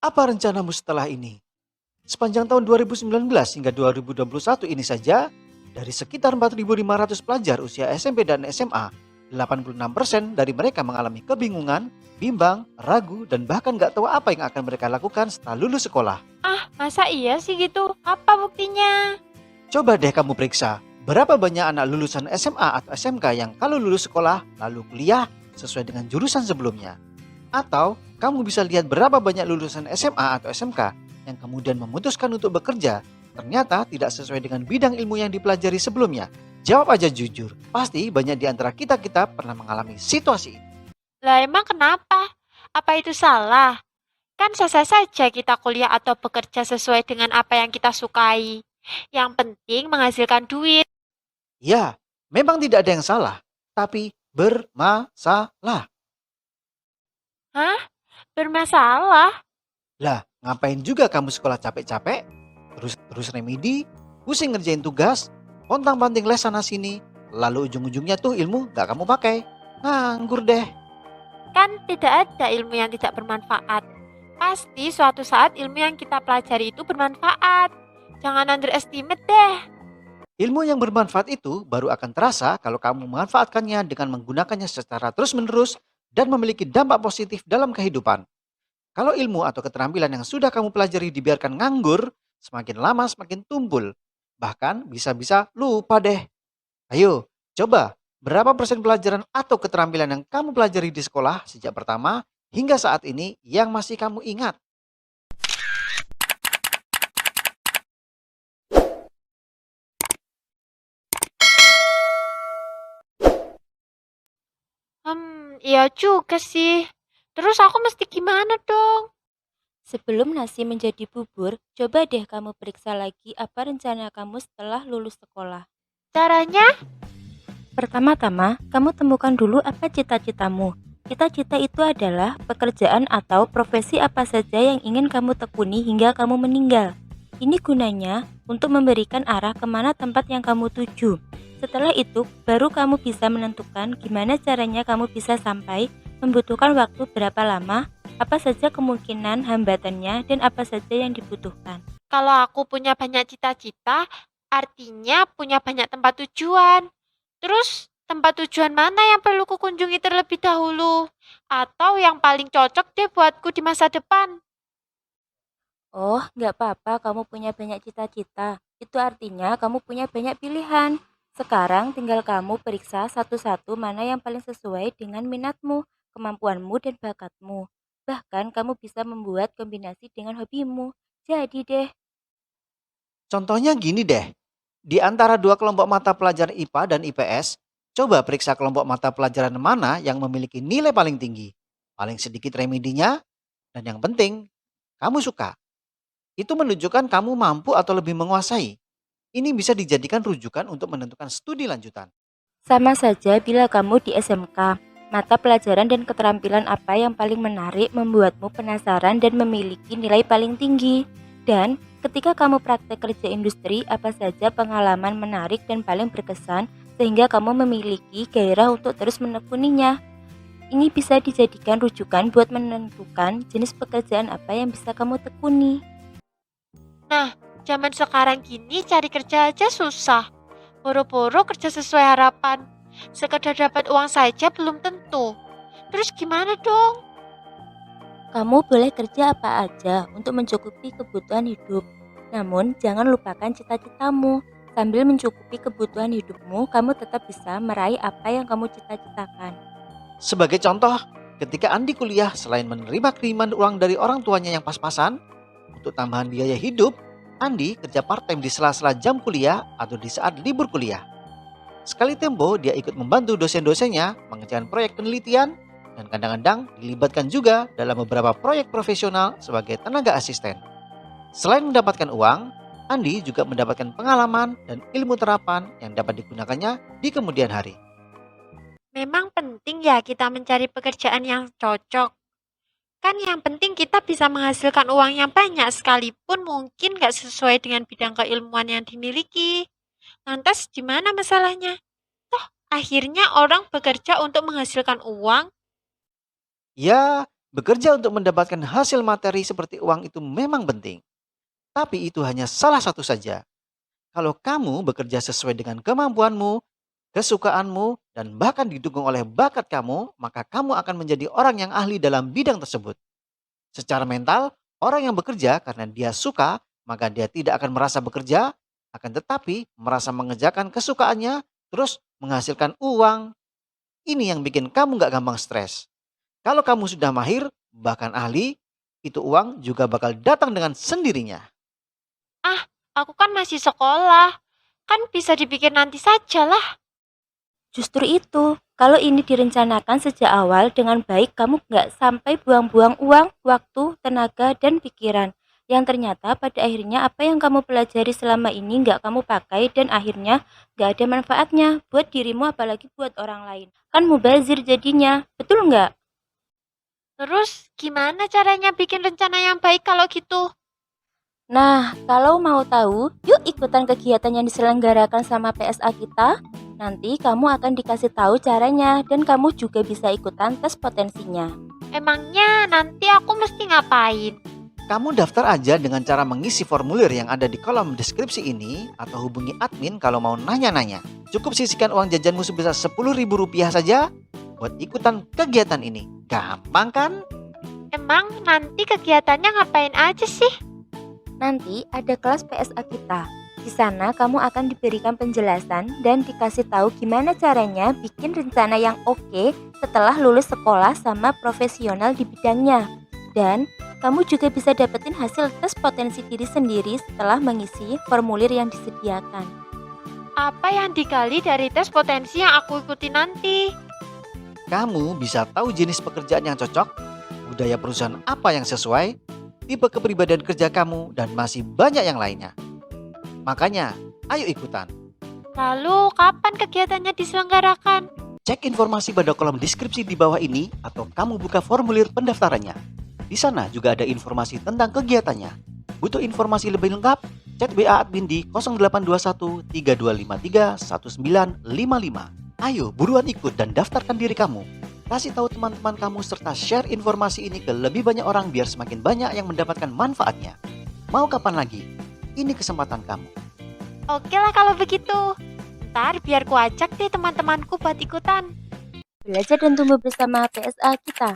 Apa rencanamu setelah ini? Sepanjang tahun 2019 hingga 2021 ini saja, dari sekitar 4.500 pelajar usia SMP dan SMA, 86% dari mereka mengalami kebingungan, bimbang, ragu, dan bahkan gak tahu apa yang akan mereka lakukan setelah lulus sekolah. Ah, masa iya sih gitu? Apa buktinya? Coba deh kamu periksa, berapa banyak anak lulusan SMA atau SMK yang kalau lulus sekolah lalu kuliah sesuai dengan jurusan sebelumnya. Atau kamu bisa lihat berapa banyak lulusan SMA atau SMK yang kemudian memutuskan untuk bekerja ternyata tidak sesuai dengan bidang ilmu yang dipelajari sebelumnya. Jawab aja jujur, pasti banyak di antara kita pernah mengalami situasi ini. Lah emang kenapa? Apa itu salah? Kan sah-sah saja kita kuliah atau bekerja sesuai dengan apa yang kita sukai. Yang penting menghasilkan duit. Ya, memang tidak ada yang salah, tapi bermasalah. Hah? Bermasalah? Lah, ngapain juga kamu sekolah capek-capek, terus remedi, pusing ngerjain tugas, pontang-panting les sana sini, lalu ujung-ujungnya tuh ilmu gak kamu pakai. Nganggur deh. Kan tidak ada ilmu yang tidak bermanfaat. Pasti suatu saat ilmu yang kita pelajari itu bermanfaat. Jangan underestimate deh. Ilmu yang bermanfaat itu baru akan terasa kalau kamu memanfaatkannya dengan menggunakannya secara terus-menerus dan memiliki dampak positif dalam kehidupan. Kalau ilmu atau keterampilan yang sudah kamu pelajari dibiarkan nganggur, semakin lama semakin tumpul. Bahkan bisa-bisa lupa deh. Ayo, coba berapa persen pelajaran atau keterampilan yang kamu pelajari di sekolah sejak pertama hingga saat ini yang masih kamu ingat? Iya juga sih. Terus aku mesti gimana dong? Sebelum nasi menjadi bubur, coba deh kamu periksa lagi apa rencana kamu setelah lulus sekolah. Caranya? Pertama-tama, kamu temukan dulu apa cita-citamu. Cita-cita itu adalah pekerjaan atau profesi apa saja yang ingin kamu tekuni hingga kamu meninggal. Ini gunanya untuk memberikan arah kemana tempat yang kamu tuju. Setelah itu, baru kamu bisa menentukan gimana caranya kamu bisa sampai, membutuhkan waktu berapa lama, apa saja kemungkinan hambatannya, dan apa saja yang dibutuhkan. Kalau aku punya banyak cita-cita, artinya punya banyak tempat tujuan. Terus, tempat tujuan mana yang perlu kukunjungi terlebih dahulu? Atau yang paling cocok deh buatku di masa depan? Oh, nggak apa-apa kamu punya banyak cita-cita. Itu artinya kamu punya banyak pilihan. Sekarang tinggal kamu periksa satu-satu mana yang paling sesuai dengan minatmu, kemampuanmu, dan bakatmu. Bahkan kamu bisa membuat kombinasi dengan hobimu. Jadi deh, Contohnya gini deh, di antara dua kelompok mata pelajaran IPA dan IPS, coba periksa kelompok mata pelajaran mana yang memiliki nilai paling tinggi, paling sedikit remedinya, dan yang penting, kamu suka. Itu menunjukkan kamu mampu atau lebih menguasai. Ini bisa dijadikan rujukan untuk menentukan studi lanjutan. sama saja bila kamu di SMK. Mata pelajaran dan keterampilan apa yang paling menarik membuatmu penasaran dan memiliki nilai paling tinggi. Dan ketika kamu praktek kerja industri, apa saja pengalaman menarik dan paling berkesan sehingga kamu memiliki gairah untuk terus menekuninya. Ini bisa dijadikan rujukan buat menentukan jenis pekerjaan apa yang bisa kamu tekuni. Nah, zaman sekarang gini cari kerja aja susah. Boro-boro kerja sesuai harapan. Sekedar dapat uang saja belum tentu. Terus gimana dong? Kamu boleh kerja apa aja untuk mencukupi kebutuhan hidup. Namun, jangan lupakan cita-citamu. Sambil mencukupi kebutuhan hidupmu, kamu tetap bisa meraih apa yang kamu cita-citakan. Sebagai contoh, ketika Andi kuliah selain menerima kiriman uang dari orang tuanya yang pas-pasan, untuk tambahan biaya hidup, Andi kerja part-time di sela-sela jam kuliah atau di saat libur kuliah. Sekali tempo dia ikut membantu dosen-dosennya mengerjakan proyek penelitian dan kadang-kadang dilibatkan juga dalam beberapa proyek profesional sebagai tenaga asisten. Selain mendapatkan uang, Andi juga mendapatkan pengalaman dan ilmu terapan yang dapat digunakannya di kemudian hari. Memang penting ya kita mencari pekerjaan yang cocok. Kan yang penting kita bisa menghasilkan uang yang banyak sekalipun mungkin nggak sesuai dengan bidang keilmuan yang dimiliki. Lantas di mana masalahnya? Toh akhirnya orang bekerja untuk menghasilkan uang. Ya, Bekerja untuk mendapatkan hasil materi seperti uang itu memang penting. Tapi itu hanya salah satu saja. Kalau kamu bekerja sesuai dengan kemampuanmu, kesukaanmu, dan bahkan didukung oleh bakat kamu, maka kamu akan menjadi orang yang ahli dalam bidang tersebut. Secara mental, orang yang bekerja karena dia suka, maka dia tidak akan merasa bekerja, akan tetapi merasa mengerjakan kesukaannya, terus menghasilkan uang. Ini yang bikin kamu nggak gampang stres. Kalau kamu sudah mahir, bahkan ahli, itu uang juga bakal datang dengan sendirinya. Ah, aku kan masih sekolah. Kan bisa dipikir nanti saja lah. Justru itu, kalau ini direncanakan sejak awal dengan baik, kamu nggak sampai buang-buang uang, waktu, tenaga, dan pikiran. Yang ternyata pada akhirnya apa yang kamu pelajari selama ini nggak kamu pakai dan akhirnya nggak ada manfaatnya buat dirimu apalagi buat orang lain. Kan mubazir jadinya, betul nggak? Terus gimana caranya bikin rencana yang baik kalau gitu? Nah, kalau mau tahu, yuk ikutan kegiatan yang diselenggarakan sama PSA kita. Nanti kamu akan dikasih tahu caranya dan kamu juga bisa ikutan tes potensinya. Emangnya nanti aku mesti ngapain? Kamu daftar aja dengan cara mengisi formulir yang ada di kolom deskripsi ini atau hubungi admin kalau mau nanya-nanya. Cukup sisihkan uang jajanmu sebesar Rp10.000 saja buat ikutan kegiatan ini. Gampang kan? Emang nanti kegiatannya ngapain aja sih? Nanti ada kelas PSA kita. Di sana kamu akan diberikan penjelasan dan dikasih tahu gimana caranya bikin rencana yang oke setelah lulus sekolah sama profesional di bidangnya. Dan kamu juga bisa dapetin hasil tes potensi diri sendiri setelah mengisi formulir yang disediakan. Apa yang digali dari tes potensi yang aku ikuti nanti? Kamu bisa tahu jenis pekerjaan yang cocok, budaya perusahaan apa yang sesuai, tipe kepribadian kerja kamu, dan masih banyak yang lainnya. Makanya, ayo ikutan. Lalu kapan kegiatannya diselenggarakan? Cek informasi pada kolom deskripsi di bawah ini atau kamu buka formulir pendaftarannya. Di sana juga ada informasi tentang kegiatannya. Butuh informasi lebih lengkap? Chat WA admin di 0821 3253 1955. Ayo buruan ikut dan daftarkan diri kamu. Kasih tahu teman-teman kamu serta share informasi ini ke lebih banyak orang biar semakin banyak yang mendapatkan manfaatnya. Mau kapan lagi? Ini kesempatan kamu. Oke lah kalau begitu. Ntar biar ku ajak deh teman-temanku buat ikutan. Belajar dan tumbuh bersama PSA kita.